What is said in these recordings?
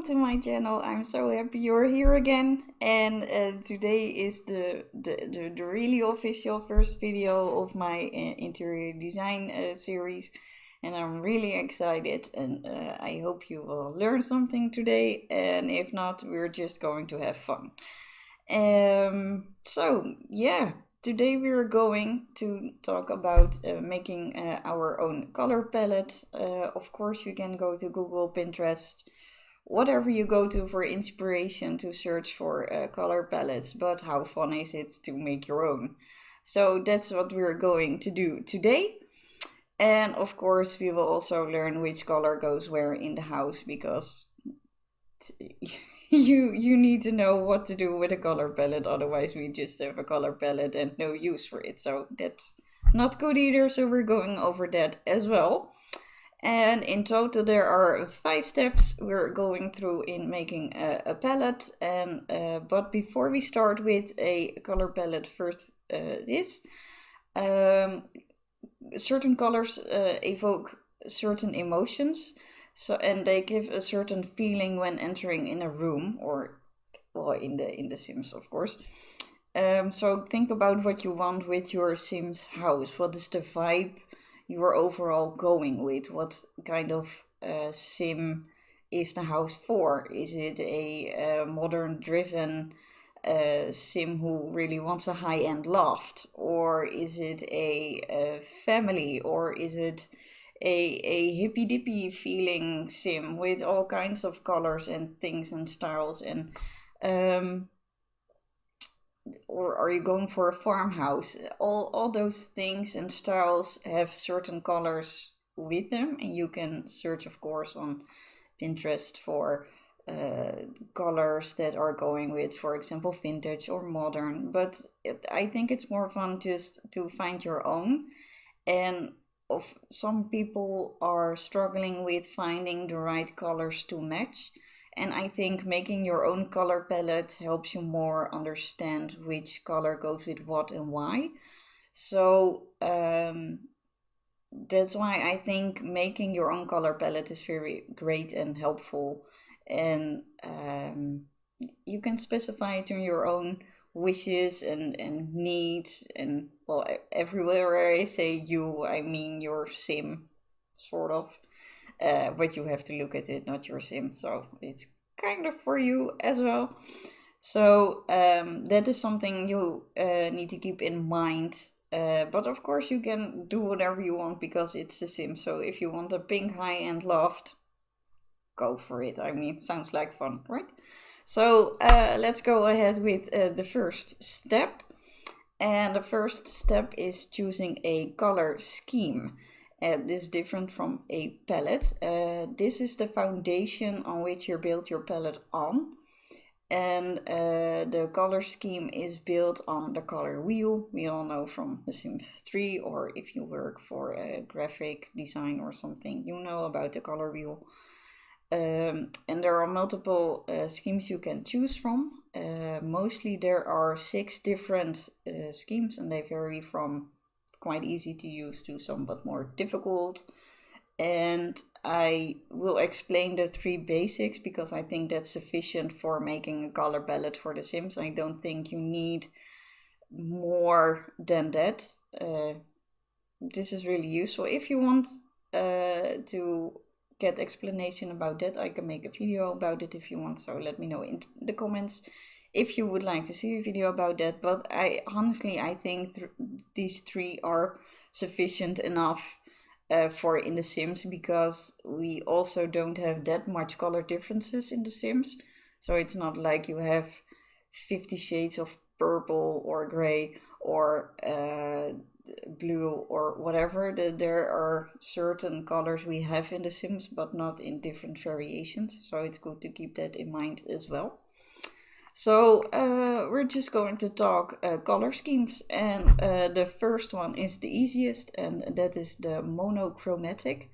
to my channel. I'm so happy you're here again, and today is the really official first video of my interior design series, and I'm really excited, and I hope you will learn something today, and if not, we're just going to have fun. So yeah, today we're going to talk about making our own color palette. Of course, you can go to Google, Pinterest, whatever you go to for inspiration to search for color palettes, but how fun is it to make your own? So that's what we're going to do today. And of course, we will also learn which color goes where in the house, because you need to know what to do with a color palette, otherwise we just have a color palette and no use for it. So that's not good either, so we're going over that as well. And in total there are 5 steps we're going through in making a palette. And but before we start with a color palette, first certain colors evoke certain emotions. So, and they give a certain feeling when entering in a room, or well, in the Sims, of course. So think about what you want with your Sims house. What is the vibe you are overall going with? What kind of Sim is the house for? Is it a modern driven Sim who really wants a high-end loft, or is it a family, or is it a hippy dippy feeling Sim with all kinds of colors and things and styles? And or are you going for a farmhouse? All those things and styles have certain colors with them, and you can search, of course, on Pinterest for colors that are going with, for example, vintage or modern. But I think it's more fun just to find your own. And some people are struggling with finding the right colors to match, and I think making your own color palette helps you more understand which color goes with what and why. So that's why I think making your own color palette is very great and helpful. And you can specify it in your own wishes and needs. And well, everywhere I say you, I mean your Sim, sort of. But you have to look at it, not your Sim. So it's kind of for you as well. So that is something you need to keep in mind. But of course you can do whatever you want, because it's the Sim. So if you want a pink high-end loft, go for it. I mean, sounds like fun, right? So let's go ahead with the first step. And the first step is choosing a color scheme. This is different from a palette. This is the foundation on which you build your palette on. And the color scheme is built on the color wheel. We all know from The Sims 3, or if you work for a graphic design or something, you know about the color wheel. And there are multiple schemes you can choose from. Mostly there are 6 different schemes, and they vary from quite easy to use to somewhat more difficult. And I will explain the 3 basics, because I think that's sufficient for making a color palette for The Sims. I don't think you need more than that. This is really useful. If you want to get explanation about that, I can make a video about it if you want, so let me know in the comments if you would like to see a video about that. But I honestly think these 3 are sufficient enough for in The Sims, because we also don't have that much color differences in The Sims. So it's not like you have 50 shades of purple or gray or blue or whatever. There are certain colors we have in The Sims, but not in different variations. So it's good to keep that in mind as well. So we're just going to talk color schemes, and the first one is the easiest, and that is the monochromatic.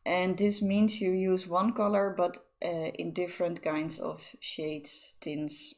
And this means you use one color, but in different kinds of shades, tints,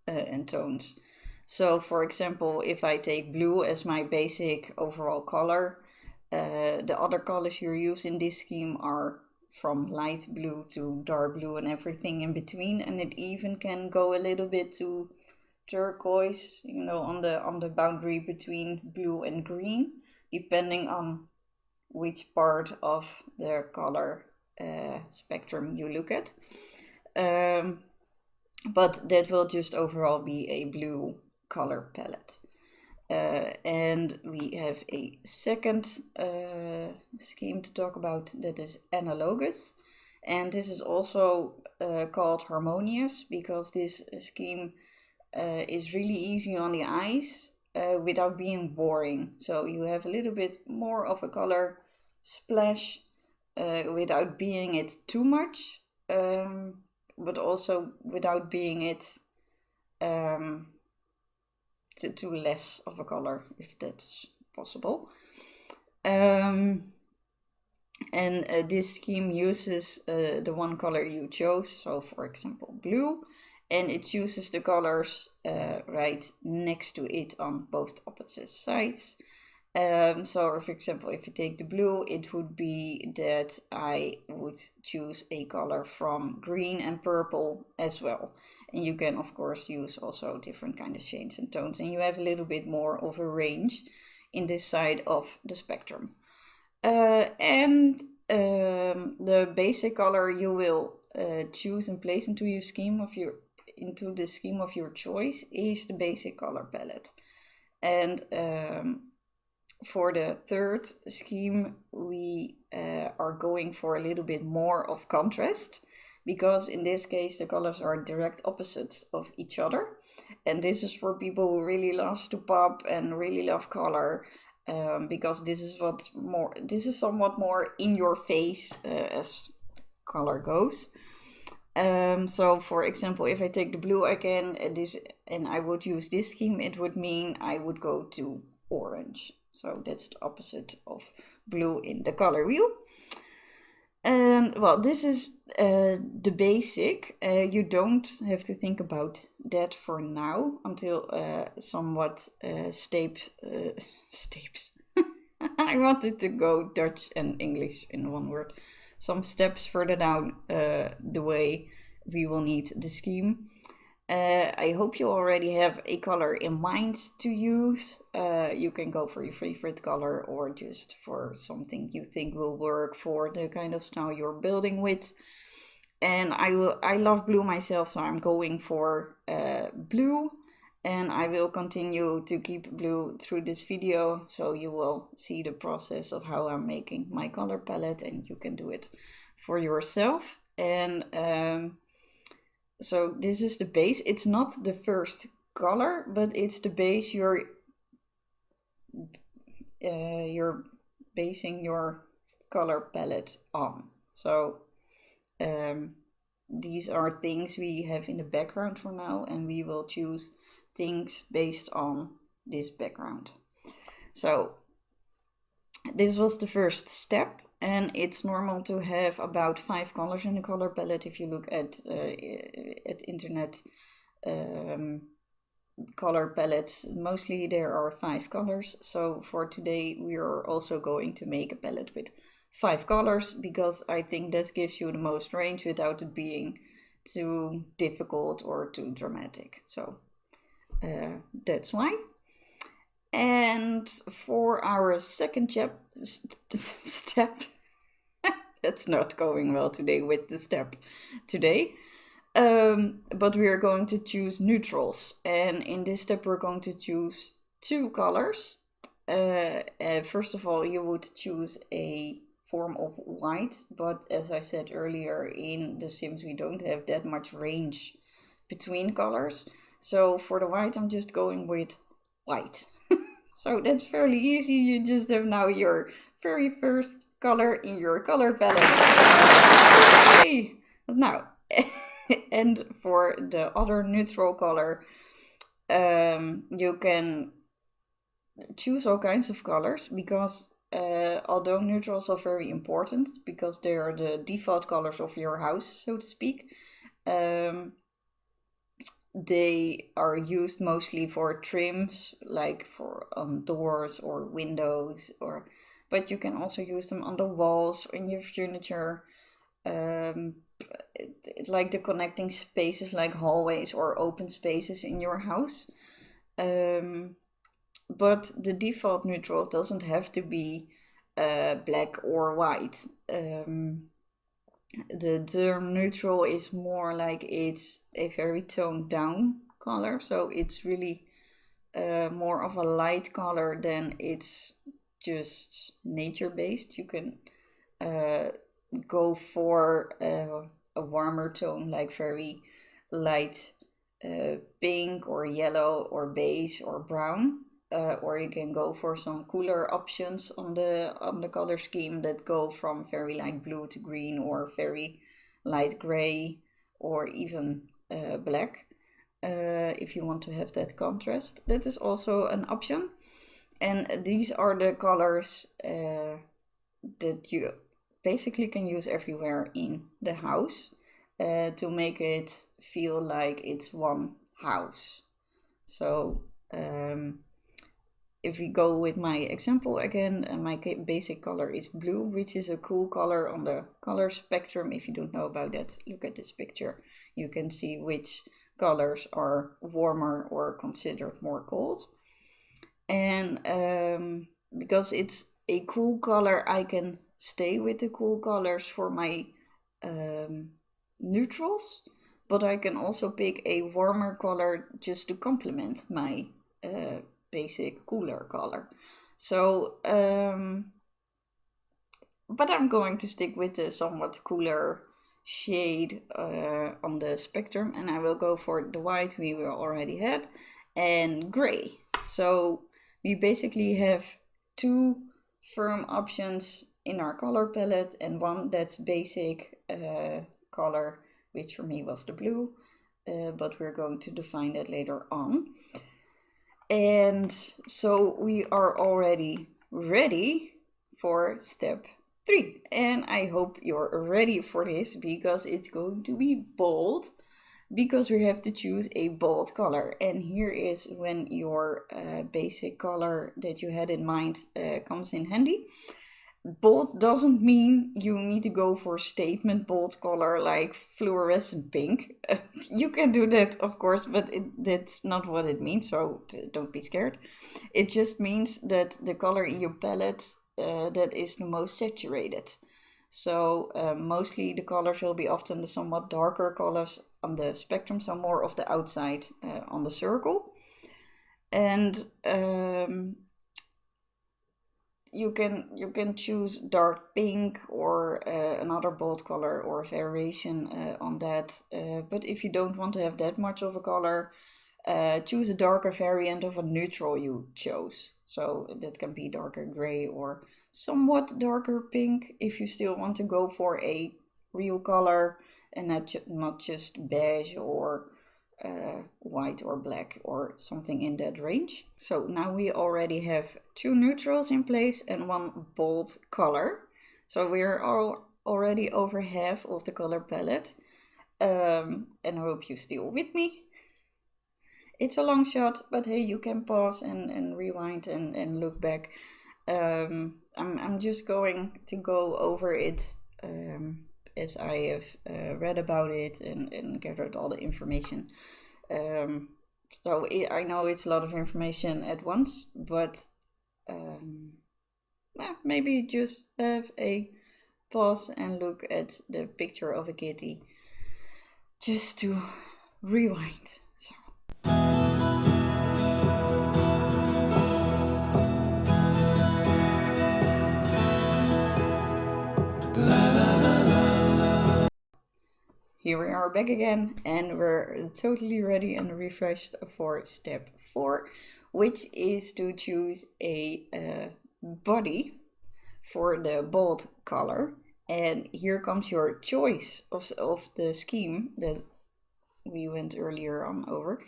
and tones. So for example, if I take blue as my basic overall color, the other colors you use in this scheme are from light blue to dark blue and everything in between, and it even can go a little bit to turquoise, you know, on the boundary between blue and green, depending on which part of the color spectrum you look at. But that will just overall be a blue color palette. And we have a second scheme to talk about that is analogous, and this is also called harmonious because this scheme is really easy on the eyes without being boring. So you have a little bit more of a color splash without being it too much, but also without being it to less of a color, if that's possible. And this scheme uses the one color you chose, so for example blue, and it chooses the colors right next to it on both opposite sides. So for example, if you take the blue, it would be that I would choose a color from green and purple as well. And you can of course use also different kind of shades and tones, and you have a little bit more of a range in this side of the spectrum. And the basic color you will choose and place into the scheme of your choice is the basic color palette. And for the third scheme, we are going for a little bit more of contrast, because in this case the colors are direct opposites of each other, and this is for people who really love to pop and really love color, because this is somewhat more in your face as color goes. So for example, if I take the blue again and I would use this scheme, it would mean I would go to orange. So that's the opposite of blue in the color wheel. And well, this is the basic. You don't have to think about that for now until somewhat steps. I wanted to go Dutch and English in one word. Some steps further down the way we will need the scheme. I hope you already have a color in mind to use. You can go for your favorite color or just for something you think will work for the kind of style you're building with. And I love blue myself, so I'm going for blue. And I will continue to keep blue through this video, so you will see the process of how I'm making my color palette, and you can do it for yourself. And so this is the base. It's not the first color, but it's the base you're basing your color palette on. So these are things we have in the background for now, and we will choose things based on this background. So this was the first step, and it's normal to have about 5 colors in the color palette. If you look at internet color palettes, mostly there are 5 colors. So for today we are also going to make a palette with 5 colors, because I think this gives you the most range without it being too difficult or too dramatic. So that's why. And for our second step, that's not going well today with the step today, but we are going to choose neutrals, and in this step we're going to choose 2 colors. First of all, you would choose a form of white, but as I said earlier, in The Sims we don't have that much range between colors. So for the white, I'm just going with white. So that's fairly easy. You just have now your very first color in your color palette. Yay! Now, and for the other neutral color, you can choose all kinds of colors, because although neutrals are very important, because they are the default colors of your house, so to speak, they are used mostly for trims, like for doors or windows, but you can also use them on the walls, in your furniture, like the connecting spaces like hallways or open spaces in your house. But the default neutral doesn't have to be black or white. The term neutral is more like it's a very toned down color, so it's really more of a light color than it's just nature based. You can go for a warmer tone like very light pink or yellow or beige or brown, or you can go for some cooler options on the color scheme that go from very light blue to green or very light gray or even black. If you want to have that contrast, that is also an option. And these are the colors that you basically can use everywhere in the house to make it feel like it's one house. So if we go with my example again, my basic color is blue, which is a cool color on the color spectrum. If you don't know about that, look at this picture. You can see which colors are warmer or considered more cold. And because it's a cool color, I can stay with the cool colors for my neutrals, but I can also pick a warmer color just to complement my basic cooler color. So but I'm going to stick with the somewhat cooler shade on the spectrum, and I will go for the white we already had and gray. So we basically have two firm options in our color palette and one that's basic color, which for me was the blue, but we're going to define that later on. And so we are already ready for step 3, and I hope you're ready for this because it's going to be bold, because we have to choose a bold color. And here is when your basic color that you had in mind comes in handy. Bold doesn't mean you need to go for statement bold color like fluorescent pink. You can do that, of course, but that's not what it means, so don't be scared. It just means that the color in your palette that is the most saturated. So mostly the colors will be often the somewhat darker colors on the spectrum, so more of the outside on the circle. And you can choose dark pink or another bold color or variation on that. But if you don't want to have that much of a color, choose a darker variant of a neutral you chose. So that can be darker gray or somewhat darker pink if you still want to go for a real color and not just beige or white or black or something in that range. So now we already have 2 neutrals in place and 1 bold color. So we're already over half of the color palette. And I hope you're still with me. It's a long shot, but hey, you can pause and rewind and look back. I'm just going to go over it as I have read about it and gathered all the information. So I know it's a lot of information at once, but maybe just have a pause and look at the picture of a kitty just to rewind. So. Here we are back again, and we're totally ready and refreshed for step 4, which is to choose a body for the bold color. And here comes your choice of the scheme that we went earlier on over.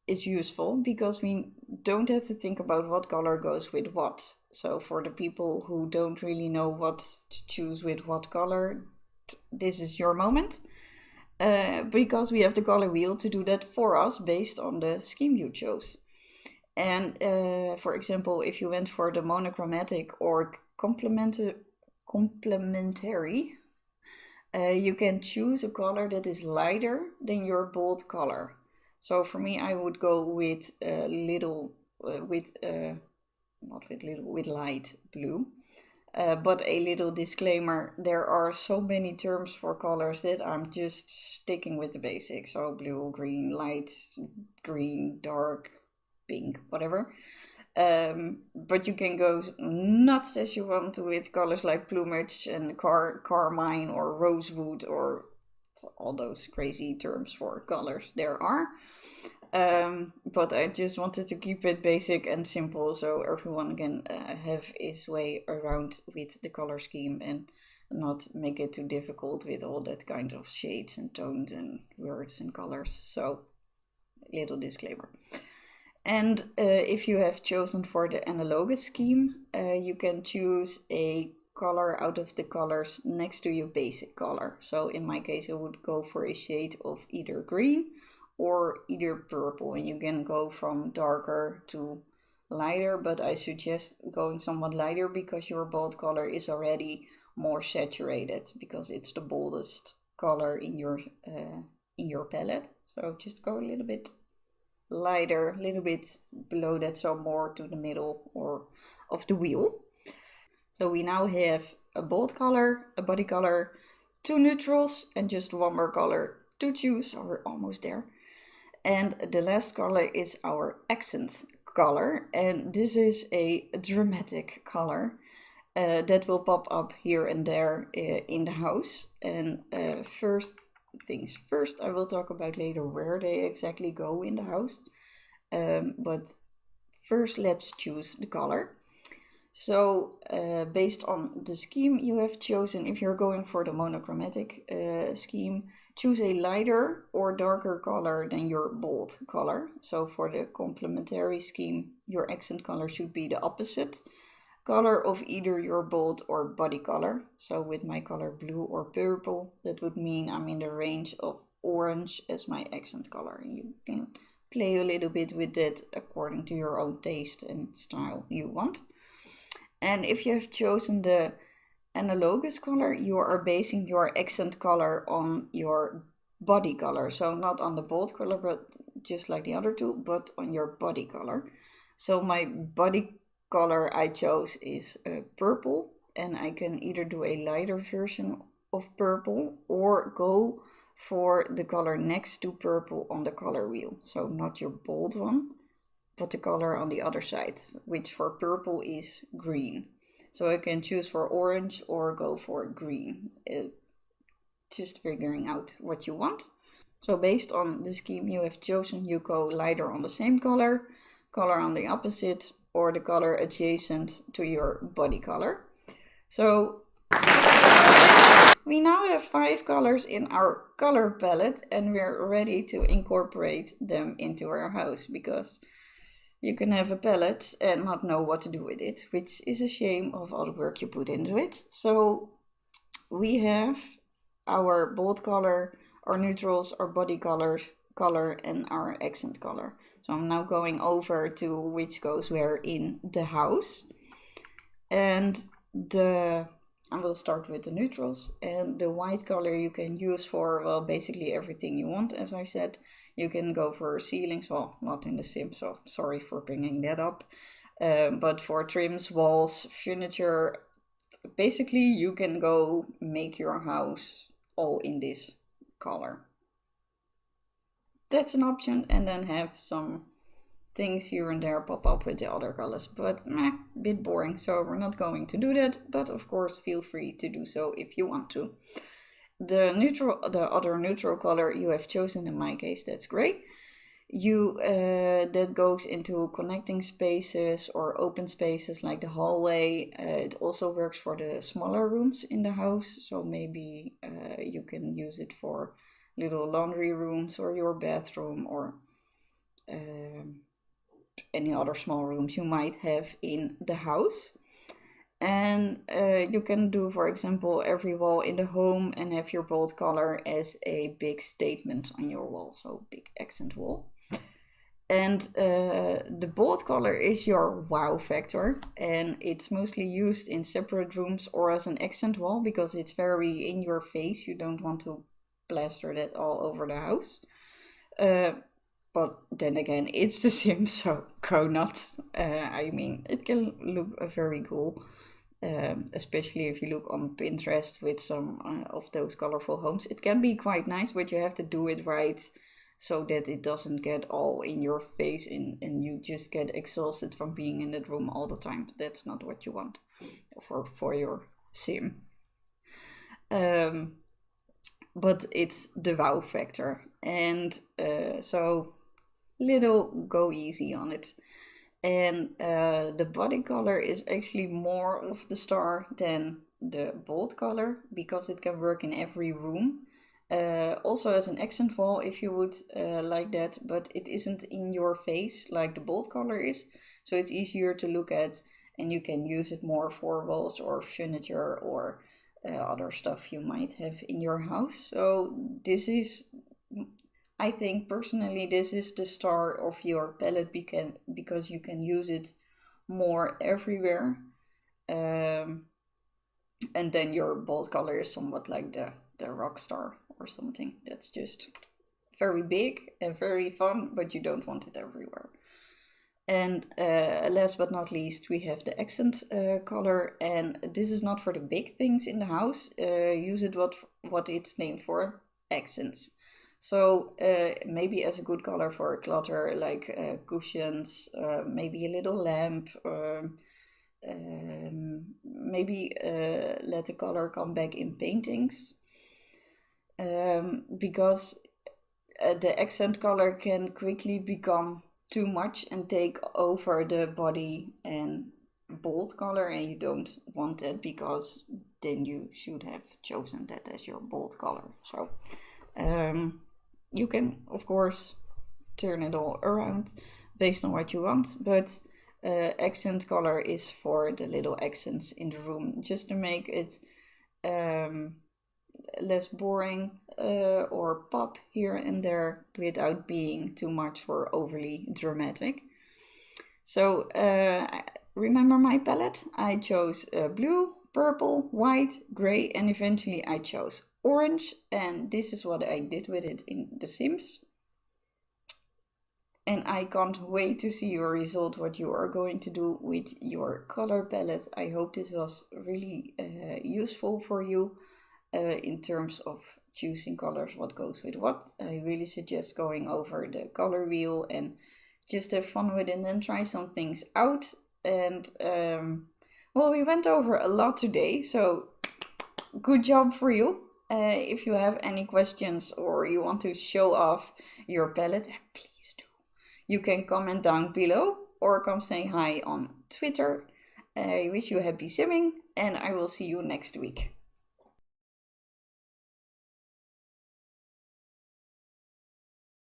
Is useful because we don't have to think about what color goes with what. So for the people who don't really know what to choose with what color, this is your moment, because we have the color wheel to do that for us based on the scheme you chose. And for example, if you went for the monochromatic or complementary complementary, you can choose a color that is lighter than your bold color. So for me, I would go with with light blue. But a little disclaimer, there are so many terms for colors that I'm just sticking with the basics. So blue, green, light, green, dark, pink, whatever. But you can go nuts as you want with colors like plumage and carmine or rosewood or all those crazy terms for colors there are. But I just wanted to keep it basic and simple so everyone can have his way around with the color scheme and not make it too difficult with all that kind of shades and tones and words and colors. So, little disclaimer. And if you have chosen for the analogous scheme, you can choose a color out of the colors next to your basic color. So in my case, I would go for a shade of either green or either purple, and you can go from darker to lighter, but I suggest going somewhat lighter because your bold color is already more saturated because it's the boldest color in your palette. So just go a little bit lighter, a little bit below that, so more to the middle or of the wheel. So we now have a bold color, a body color, 2 neutrals, and just one more color to choose. So we're almost there. And the last color is our accent color, and this is a dramatic color that will pop up here and there in the house. And first things first, I will talk about later where they exactly go in the house. But first, let's choose the color. So based on the scheme you have chosen, if you're going for the monochromatic scheme, choose a lighter or darker color than your bold color. So for the complementary scheme, your accent color should be the opposite color of either your bold or body color. So with my color blue or purple, that would mean I'm in the range of orange as my accent color. You can play a little bit with that according to your own taste and style you want. And if you have chosen the analogous color, you are basing your accent color on your body color. So not on the bold color, but just like the other two, but on your body color. So my body color I chose is purple, and I can either do a lighter version of purple or go for the color next to purple on the color wheel. So not your bold one, but the color on the other side, which for purple is green. So I can choose for orange or go for green. Just figuring out what you want. So based on the scheme you have chosen, you go lighter on the same color, color on the opposite, or the color adjacent to your body color. So we now have 5 colors in our color palette, and we're ready to incorporate them into our house, because you can have a palette and not know what to do with it, which is a shame of all the work you put into it. So we have our bold color, our neutrals, our body color, and our accent color. So I'm now going over to which goes where in the house. And I will start with the neutrals, and the white color you can use for, well, basically everything you want. As I said, you can go for ceilings, well, not in the sim, so sorry for bringing that up, but for trims, walls, furniture, basically you can go make your house all in this color. That's an option, and then have some things here and there pop up with the other colors, but bit boring, so we're not going to do that. But of course, feel free to do so if you want to. The other neutral color you have chosen, in my case, that's great. That goes into connecting spaces or open spaces like the hallway. It also works for the smaller rooms in the house, so maybe you can use it for little laundry rooms or your bathroom or any other small rooms you might have in the house. And you can do, for example, every wall in the home and have your bold color as a big statement on your wall, so big accent wall. And the bold color is your wow factor, and it's mostly used in separate rooms or as an accent wall because it's very in your face. You don't want to plaster that all over the house. But then again, it's The Sims, so go nuts. I mean, it can look very cool, especially if you look on Pinterest with some of those colorful homes. It can be quite nice, but you have to do it right so that it doesn't get all in your face and you just get exhausted from being in that room all the time. That's not what you want for your sim. But it's the wow factor, and so little go easy on it. And the body color is actually more of the star than the bold color because it can work in every room. Also as an accent wall if you would like that, but it isn't in your face like the bold color is, so it's easier to look at and you can use it more for walls or furniture or other stuff you might have in your house. So this is, I think personally, this is the star of your palette because you can use it more everywhere. And then your bold color is somewhat like the rock star or something. That's just very big and very fun, but you don't want it everywhere. And last but not least, we have the accent color, and this is not for the big things in the house. Use it what it's named for, accents. So maybe as a good color for clutter, like cushions, maybe a little lamp, maybe let the color come back in paintings, because the accent color can quickly become too much and take over the body and bold color, and you don't want that because then you should have chosen that as your bold color. So you can of course turn it all around based on what you want, but accent color is for the little accents in the room, just to make it less boring or pop here and there without being too much or overly dramatic. So remember my palette? I chose blue, purple, white, gray, and eventually I chose orange, and this is what I did with it in The Sims. And I can't wait to see your result, what you are going to do with your color palette. I hope this was really useful for you in terms of choosing colors, what goes with what. I really suggest going over the color wheel and just have fun with it and then try some things out. And well, we went over a lot today, so good job for you. If you have any questions or you want to show off your palette, please do. You can comment down below or come say hi on Twitter. I wish you happy simming, and I will see you next week.